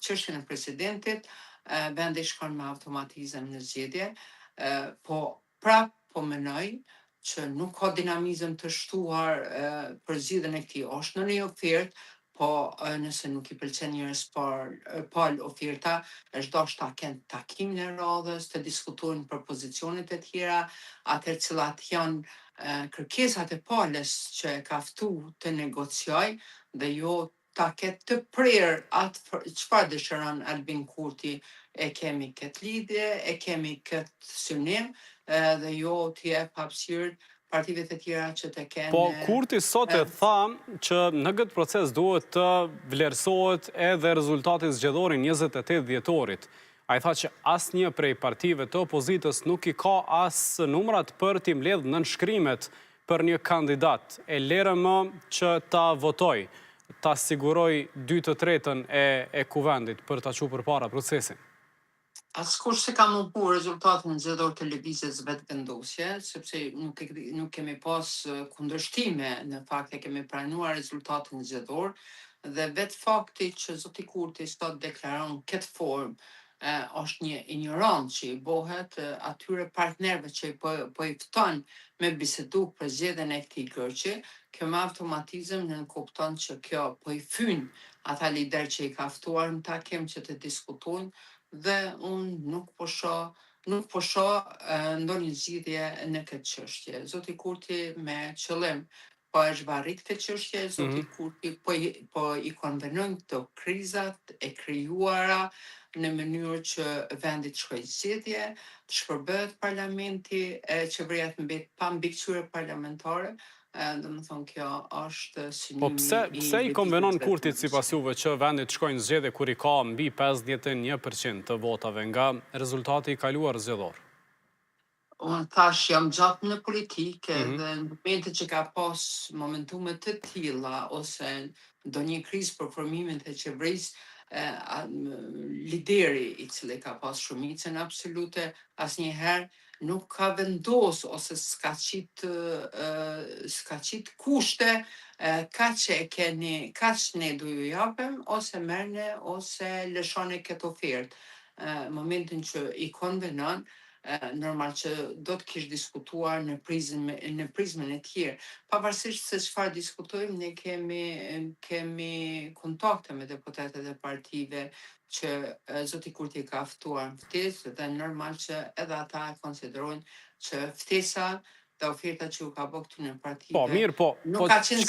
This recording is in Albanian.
çështjen e presidentit, vendi shkon me automatizëm në zgjedhje, po prap po menoj që nuk ka dinamizëm të shtuar për zgjidhjen e këtij. Është në një ofertë, po nëse nuk i pëlqen njerëz pal oferta, është ndoshta kenë takimin e radhës, të diskutojnë për pozicionet e tjera, atëherë cilat janë kërkesat e palës që e ka ftu të negocioj dhe jo ta ketë të prerë atë çfarë dëshiron Albin Kurti. E kemi këtë lidhje, e kemi këtë synim dhe jo t'i jep hapësirë partive të tjera që të kenë... Po, Kurti sot e tha që në këtë proces duhet të vlerësohet edhe rezultati zgjedhor i 28 dhjetorit. A i tha që asnjë prej partive të opozitës nuk i ka as numrat për t'i mbledhë nënshkrimet për një kandidat. E lere më që ta votoj, ta siguroj 2/3 e kuvendit për ta çuar përpara procesin. Askush se ka mungu rezultatin zgjedhor të lëvizjes vetëvendosje, sepse nuk kemi pas kundërshtime, në fakt e kemi pranuar rezultatin zgjedhor dhe vetë fakti që zoti Kurti sot deklaron këtë formë është një ignorancë që i bëhet atyre partnerëve që po i fton me bisedu për zgjedhjen e këtij kërçi, kjo me automatizëm nënkupton që kjo po i fyn ata lider që i ka ftuar në takim që të diskutojnë dhe unë nuk po shoh ndonjë zgjidhje në këtë çështje. Zoti Kurti me qëllim po e zhvarrit këtë çështje, zoti Kurti po i konvenojnë këto krizat e krijuara në mënyrë që vendi të shkojë zgjedhje, të shpërbëhet parlamenti, qeveria të mbetë pa mbikëqyrje parlamentare. Domethënë kjo është synimi Po pse i konvenon Kurtit sipas juve që vendi të shkojnë zgjedhje kur i ka mbi 51% të votave nga rezultati i kaluar zgjedhor? Unë thash jam gjatë në politikë dhe në momentet që ka pas momentume të tilla ose ndonjë krizë për formimin të qeverisë, lideri i cili ka pas shumicën absolute asnjëherë nuk ka vendos ose s'ka qit kushte kaq që e keni, kaq ne do ju japim ose merrni ose lëshoni këtë ofertë. Momentin që i konvenon, normal që do të kish diskutuar në prizmën e tjerë. Pavarësisht se çfarë diskutojmë, ne kemi kontakte me deputetët e partive që zoti Kurti ka ftuar në ftesë dhe normal që edhe ata e konsiderojnë që ftesa dhe oferta që u ka bë këtyre partive Po, mirë, nuk ka qenë